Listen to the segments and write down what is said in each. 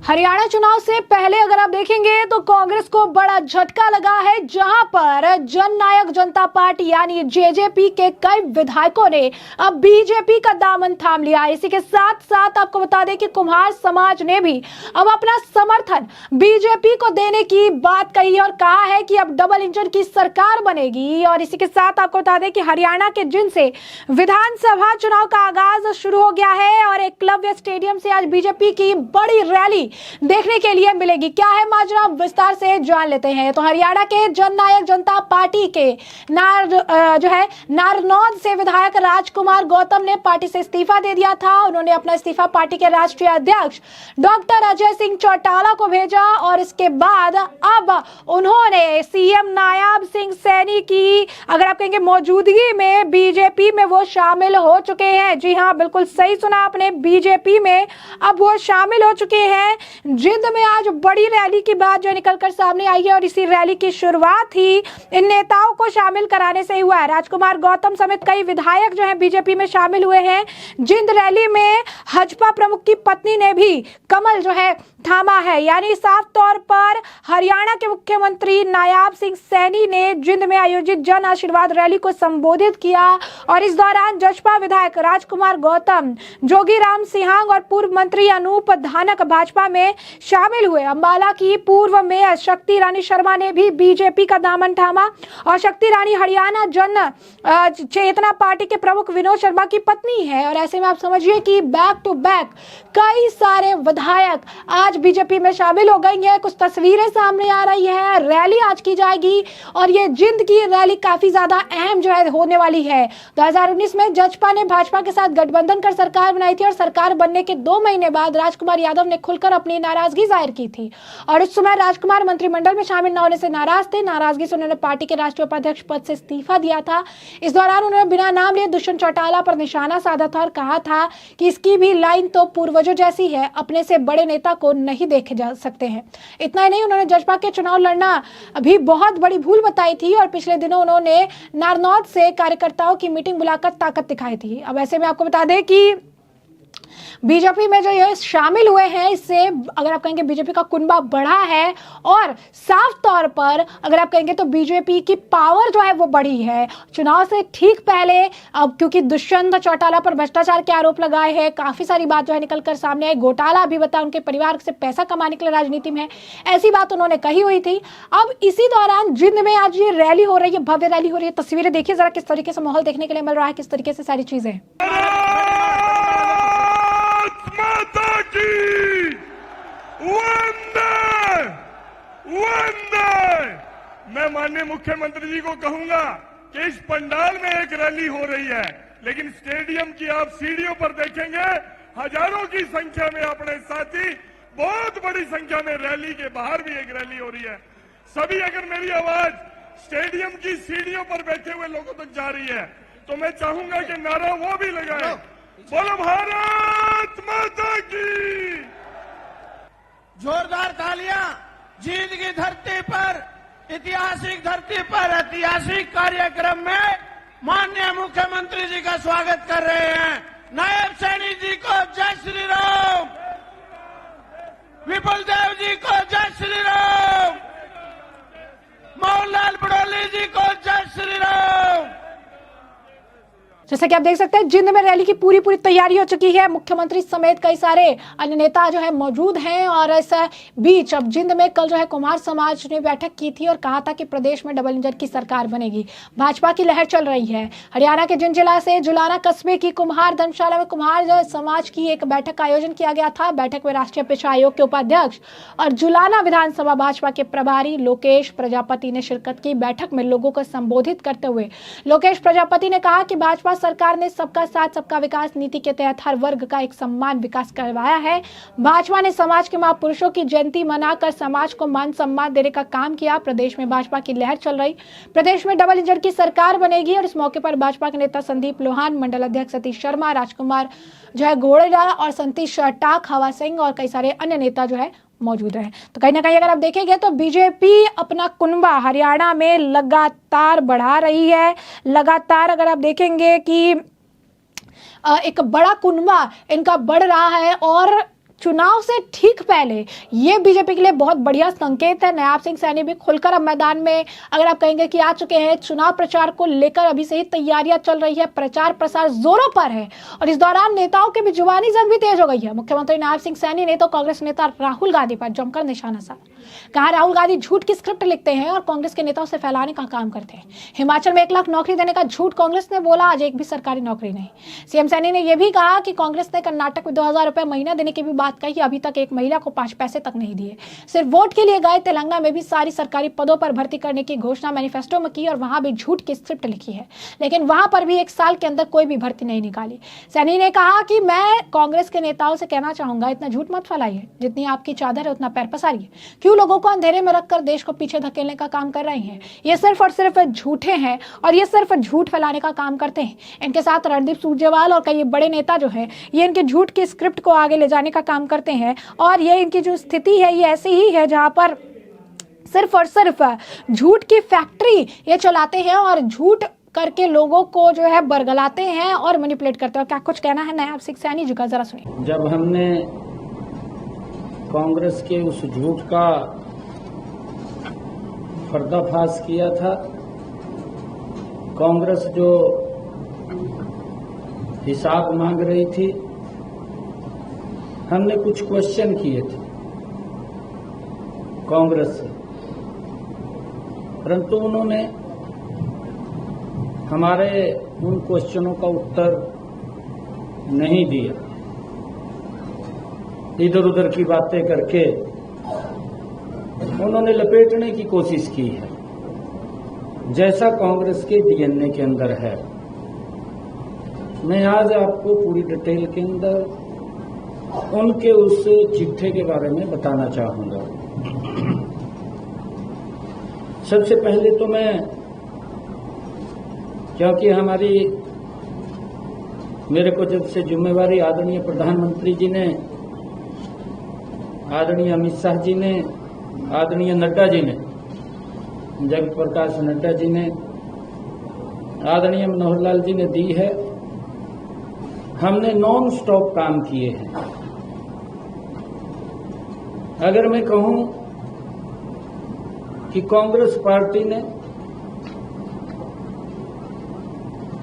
हरियाणा चुनाव से पहले अगर आप देखेंगे तो कांग्रेस को बड़ा झटका लगा है, जहां पर जननायक जनता पार्टी यानी जेजेपी के कई विधायकों ने अब बीजेपी का दामन थाम लिया है। इसी के साथ साथ आपको बता दें कि कुम्हार समाज ने भी अब अपना समर्थन बीजेपी को देने की बात कही है और कहा है कि अब डबल इंजन की सरकार बनेगी। और इसी के साथ आपको बता दें कि हरियाणा के जिनसे विधानसभा चुनाव का आगाज शुरू हो गया है और एकलव्य स्टेडियम से आज बीजेपी की बड़ी रैली देखने के लिए मिलेगी। क्या है माजरा, विस्तार से जान लेते हैं। तो हरियाणा के जननायक जनता पार्टी के नारनौद से विधायक राजकुमार गौतम ने पार्टी से इस्तीफा दे दिया था। उन्होंने अपना इस्तीफा पार्टी के राष्ट्रीय अध्यक्ष डॉक्टर अजय सिंह चौटाला को भेजा और इसके बाद अब उन्होंने सीएम नायाब सिंह सैनी की अगर आप कहेंगे मौजूदगी में बीजेपी में वो शामिल हो चुके हैं। जी हाँ, बिल्कुल सही सुना आपने, बीजेपी में अब वो शामिल हो चुके हैं। जिंद में आज बड़ी रैली की बात जो निकलकर सामने आई है और इसी रैली की शुरुआत ही इन नेताओं को शामिल कराने से हुआ है। राजकुमार गौतम समेत कई विधायक जो हैं बीजेपी में शामिल हुए हैं। जिंद रैली में भाजपा प्रमुख की पत्नी ने भी कमल जो है थामा है, यानी साफ तौर पर हरियाणा के मुख्यमंत्री नायाब सिंह सैनी ने जिंद में आयोजित जन आशीर्वाद रैली को संबोधित किया। और इस दौरान जसपा विधायक राजकुमार गौतम, जोगीराम सिंहांग और पूर्व मंत्री अनूप धानक भाजपा में शामिल हुए। अंबाला की पूर्व मेयर शक्ति रानी शर्मा ने भी बीजेपी का दामन थामा और शक्ति रानी हरियाणा जन चेतना पार्टी के प्रमुख विनोद शर्मा की पत्नी है। और ऐसे में आप समझिए कि बैक टू बैक कई सारे विधायक आज बीजेपी में शामिल हो गई है। कुछ तस्वीरें सामने आ रही है, रैली आज की जाएगी और ये जिंद की रैली काफी ज्यादा अहम जो है होने वाली है। 2019 में जसपा ने भाजपा के साथ गठबंधन कर सरकार बनाई थी और सरकार बनने के 2 महीने बाद राजकुमार यादव ने खुलकर अपनी नाराजगी जाहिर की थी और उस समय राजकुमार मंत्रिमंडल में शामिल न होने से नाराज थे। नाराजगी से उन्होंने पार्टी के राष्ट्रीय उपाध्यक्ष पद से इस्तीफा दिया था। इस दौरान उन्होंने बिना नाम लिए दुष्यंत चौटाला पर निशाना साधा था और कहा था कि इसकी भी लाइन तो पूर्वजों जैसी है, अपने से बड़े नेता को नहीं देखे जा सकते हैं। इतना ही नहीं, उन्होंने जसपा के चुनाव लड़ना अभी बहुत बड़ी भूल बताई थी और पिछले दिनों उन्होंने नारनौद से कार्यकर्ताओं की मीटिंग बुलाकर ताकत दिखाई थी। अब ऐसे में आपको बता दें कि बीजेपी में जो ये शामिल हुए हैं, इससे अगर आप कहेंगे बीजेपी का कुनबा बढ़ा है और साफ तौर पर अगर आप कहेंगे तो बीजेपी की पावर जो है वो बढ़ी है। चुनाव से ठीक पहले अब क्योंकि दुष्यंत चौटाला पर भ्रष्टाचार के आरोप लगाए हैं, काफी सारी बात जो है निकलकर सामने आई। घोटाला भी बता, उनके परिवार से पैसा कमाने के लिए राजनीति में ऐसी बात उन्होंने कही हुई थी। अब इसी दौरान जिंद में आज ये रैली हो रही है, भव्य रैली हो रही है। तस्वीरें देखिए जरा, किस तरीके से माहौल देखने के लिए मिल रहा है, किस तरीके से सारी चीजें। माता की वंदे वंदे। मैं माननीय मुख्यमंत्री जी को कहूंगा कि इस पंडाल में एक रैली हो रही है, लेकिन स्टेडियम की आप सीढ़ियों पर देखेंगे हजारों की संख्या में अपने साथी, बहुत बड़ी संख्या में रैली के बाहर भी एक रैली हो रही है। सभी अगर मेरी आवाज स्टेडियम की सीढ़ियों पर बैठे हुए लोगों तक जा रही है तो मैं चाहूंगा कि नारा वो भी लगाए, बोलो भारत माता की। जोरदार तालियां। जींद की धरती पर, ऐतिहासिक धरती पर ऐतिहासिक कार्यक्रम में माननीय मुख्यमंत्री जी का स्वागत कर रहे हैं। नायब सैनी जी को जय श्री राम, विपुल देव जी को जय श्री राम, मोहनलाल बड़ौली जी को जय श्री राम। जैसा कि आप देख सकते हैं, जिंद में रैली की पूरी तैयारी हो चुकी है। मुख्यमंत्री समेत कई सारे अन्य नेता जो है मौजूद हैं और इस बीच अब जिंद में कल जो है कुम्हार समाज ने बैठक की थी और कहा था कि प्रदेश में डबल इंजन की सरकार बनेगी। भाजपा की लहर चल रही है। हरियाणा के जिंद जिला से जुलाना कस्बे की कुम्हार धर्मशाला में कुम्हार समाज की एक बैठक का आयोजन किया गया था। बैठक में राष्ट्रीय पिछड़ा आयोग के उपाध्यक्ष और जुलाना विधानसभा भाजपा के प्रभारी लोकेश प्रजापति ने शिरकत की। बैठक में लोगों को संबोधित करते हुए लोकेश प्रजापति ने कहा कि भाजपा सरकार ने सबका साथ सबका विकास नीति के तहत हर वर्ग का एक समान विकास करवाया है। भाजपा ने समाज के महापुरुषों की जयंती मनाकर समाज को मान सम्मान देने का काम किया। प्रदेश में भाजपा की लहर चल रही, प्रदेश में डबल इंजन की सरकार बनेगी। और इस मौके पर भाजपा के नेता संदीप लोहान, मंडल अध्यक्ष सतीश शर्मा, राजकुमार जो है घोड़ेला और संतीश टाक, हवा सिंह और कई सारे अन्य नेता जो है मौजूद है। तो कहीं ना कहीं अगर आप देखेंगे तो बीजेपी अपना कुनबा हरियाणा में लगातार बढ़ा रही है। लगातार अगर आप देखेंगे कि एक बड़ा कुनबा इनका बढ़ रहा है और चुनाव से ठीक पहले ये बीजेपी के लिए बहुत बढ़िया संकेत है। नायब सिंह सैनी भी खुलकर अब मैदान में, अगर आप कहेंगे कि आ चुके हैं। चुनाव प्रचार को लेकर अभी से ही तैयारियां चल रही है, प्रचार प्रसार जोरों पर है और इस दौरान नेताओं की भी जुबानी जंग भी तेज हो गई है। मुख्यमंत्री नायब सिंह सैनी ने तो कांग्रेस नेता राहुल गांधी पर जमकर निशाना साधा। कहा राहुल गांधी झूठ की स्क्रिप्ट लिखते हैं और कांग्रेस के नेताओं से फैलाने का काम करते हैं। हिमाचल में 1 लाख नौकरी देने का झूठ कांग्रेस ने बोला, आज एक भी सरकारी नौकरी नहीं। सीएम सैनी ने यह भी कहा कि कांग्रेस ने कर्नाटक में 2000 रुपए महीना देने की भी बात कही, अभी तक एक महिला को 5 पैसे तक नहीं दिए। सिर्फ वोट के लिए गए। तेलंगाना में भी सारी सरकारी पदों पर भर्ती करने की घोषणा मैनिफेस्टो में की और वहां भी झूठ की स्क्रिप्ट लिखी है, लेकिन वहां पर भी 1 साल के अंदर कोई भी भर्ती नहीं निकाली। सैनी ने कहा कि मैं कांग्रेस के नेताओं से कहना चाहूंगा, इतना झूठ मत फैलाइए, जितनी आपकी चादर है उतना पैर पसारिए। क्यों लोगों को अंधेरे में रखकर देश को पीछे धकेलने का काम कर रहे हैं? ये सिर्फ और सिर्फ झूठे हैं और ये सिर्फ झूठ फैलाने का काम करते हैं। इनके साथ रणदीप सुरजेवाला और कई बड़े नेता जो है, ये इनके झूठ की स्क्रिप्ट को आगे ले जाने का काम करते हैं और ये इनकी जो स्थिति है ये ऐसी ही है जहां पर सिर्फ और सिर्फ झूठ की फैक्ट्री ये चलाते हैं और झूठ करके लोगों को जो है बरगलाते हैं और मैनिपुलेट करते हैं। क्या कुछ कहना है नायब सिंह सैनी जी का, जरा सुनिए। जब हमने कांग्रेस के उस झूठ का पर्दाफाश किया था, कांग्रेस जो हिसाब मांग रही थी, हमने कुछ क्वेश्चन किए थे कांग्रेस से, परंतु उन्होंने हमारे उन क्वेश्चनों का उत्तर नहीं दिया। इधर उधर की बातें करके उन्होंने लपेटने की कोशिश की है, जैसा कांग्रेस के डीएनए के अंदर है। मैं आज आपको पूरी डिटेल के अंदर उनके उस चिट्ठे के बारे में बताना चाहूंगा। सबसे पहले तो मैं, क्योंकि मेरे को जब से जिम्मेवारी आदरणीय प्रधानमंत्री जी ने, आदरणीय अमित शाह जी ने, आदरणीय नड्डा जी ने, जगत प्रकाश नड्डा जी ने, आदरणीय मनोहर लाल जी ने दी है, हमने नॉन स्टॉप काम किए हैं। अगर मैं कहूं कि कांग्रेस पार्टी ने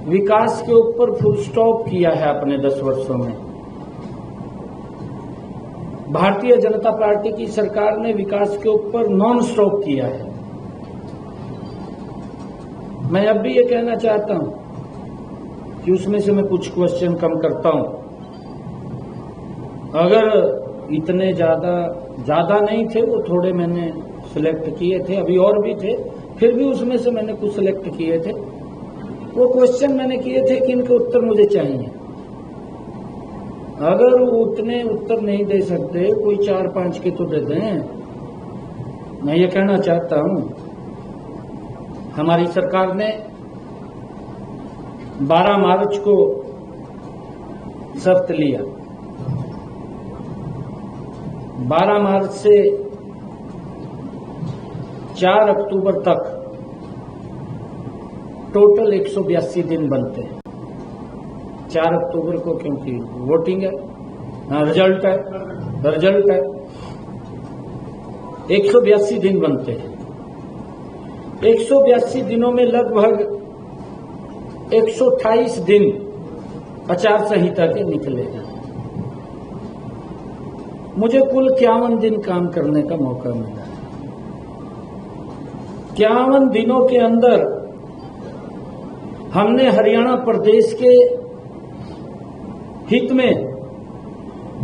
विकास के ऊपर फुल स्टॉप किया है अपने 10 वर्षों में, भारतीय जनता पार्टी की सरकार ने विकास के ऊपर नॉन स्टॉप किया है। मैं अब भी ये कहना चाहता हूं कि उसमें से मैं कुछ क्वेश्चन कम करता हूं। अगर इतने ज्यादा नहीं थे, वो थोड़े मैंने सिलेक्ट किए थे, अभी और भी थे, फिर भी उसमें से मैंने कुछ सिलेक्ट किए थे। वो क्वेश्चन मैंने किए थे कि इनके उत्तर मुझे चाहिए। अगर वो उतने उत्तर नहीं दे सकते, कोई 4-5 के तो दे दें। मैं ये कहना चाहता हूं, हमारी सरकार ने 12 मार्च को शपथ लिया। 12 मार्च से 4 अक्टूबर तक टोटल 182 दिन बनते हैं। 4 अक्टूबर को क्योंकि वोटिंग है, रिजल्ट है, 182 दिन बनते हैं। 182 दिनों में लगभग 128 दिन आचार संहिता के निकले हैं। मुझे कुल 51 दिन काम करने का मौका मिला। 51 दिनों के अंदर हमने हरियाणा प्रदेश के हित में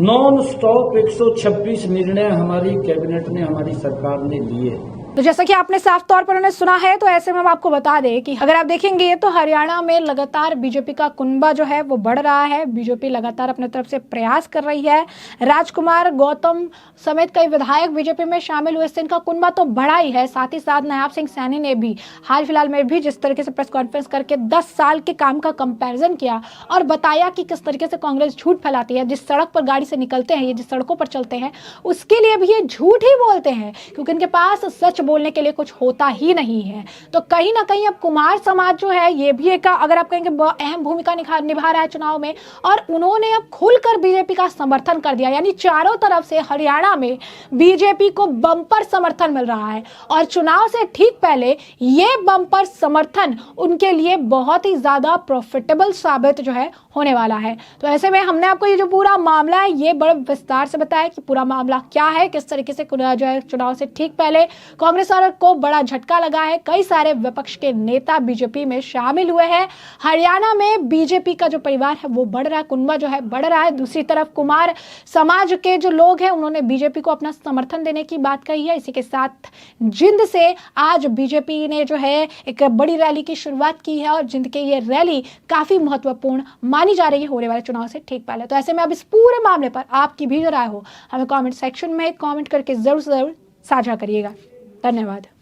नॉन स्टॉप 126 निर्णय हमारी कैबिनेट ने, हमारी सरकार ने लिए। तो जैसा कि आपने साफ तौर पर उन्हें सुना है, तो ऐसे में हम आपको बता दें कि अगर आप देखेंगे तो हरियाणा में लगातार बीजेपी का कुनबा जो है वो बढ़ रहा है। बीजेपी लगातार अपने तरफ से प्रयास कर रही है। राजकुमार गौतम समेत कई विधायक बीजेपी में शामिल हुए, इससे इनका कुनबा तो बढ़ा ही है। साथ ही साथ नायब सिंह सैनी ने भी हाल फिलहाल में भी जिस तरीके से प्रेस कॉन्फ्रेंस करके 10 साल के काम का कंपेरिजन किया और बताया कि किस तरीके से कांग्रेस झूठ फैलाती है। जिस सड़क पर गाड़ी से निकलते हैं, ये जिस सड़कों पर चलते हैं, उसके लिए भी ये झूठ ही बोलते हैं, क्योंकि इनके पास सच बोलने के लिए कुछ होता ही नहीं है। तो कहीं ना कहीं अब कुमार समाज जो है ये भी एक, अगर आप कहेंगे, अहम भूमिका निभा रहा है चुनाव में, और उन्होंने अब खुलकर बीजेपी का समर्थन कर दिया। यानी चारों तरफ से हरियाणा में बीजेपी को बम्पर समर्थन मिल रहा है और चुनाव से ठीक पहले ये बम्पर समर्थन उनके लिए बहुत ही ज्यादा प्रॉफिटेबल साबित जो है होने वाला है। तो ऐसे में हमने आपको ये जो पूरा मामला है ये बड़े विस्तार से बताया कि पूरा मामला क्या है, किस तरीके से जो है चुनाव से ठीक पहले कांग्रेस को बड़ा झटका लगा है, कई सारे विपक्ष के नेता बीजेपी में शामिल हुए हैं। हरियाणा में बीजेपी का जो परिवार है वो बढ़ रहा है, कुनबा जो है बढ़ रहा है। दूसरी तरफ कुमार समाज के जो लोग हैं उन्होंने बीजेपी को अपना समर्थन देने की बात कही है। इसी के साथ जिंद से आज बीजेपी ने जो है एक बड़ी रैली की शुरुआत की है और जिंद की ये रैली काफी महत्वपूर्ण मानी जा रही है होने वाले चुनाव से ठीक पहले। तो ऐसे में अब इस पूरे मामले पर आपकी भी जो राय हो हमें कमेंट सेक्शन में कमेंट करके जरूर से जरूर साझा करिएगा। धन्यवाद।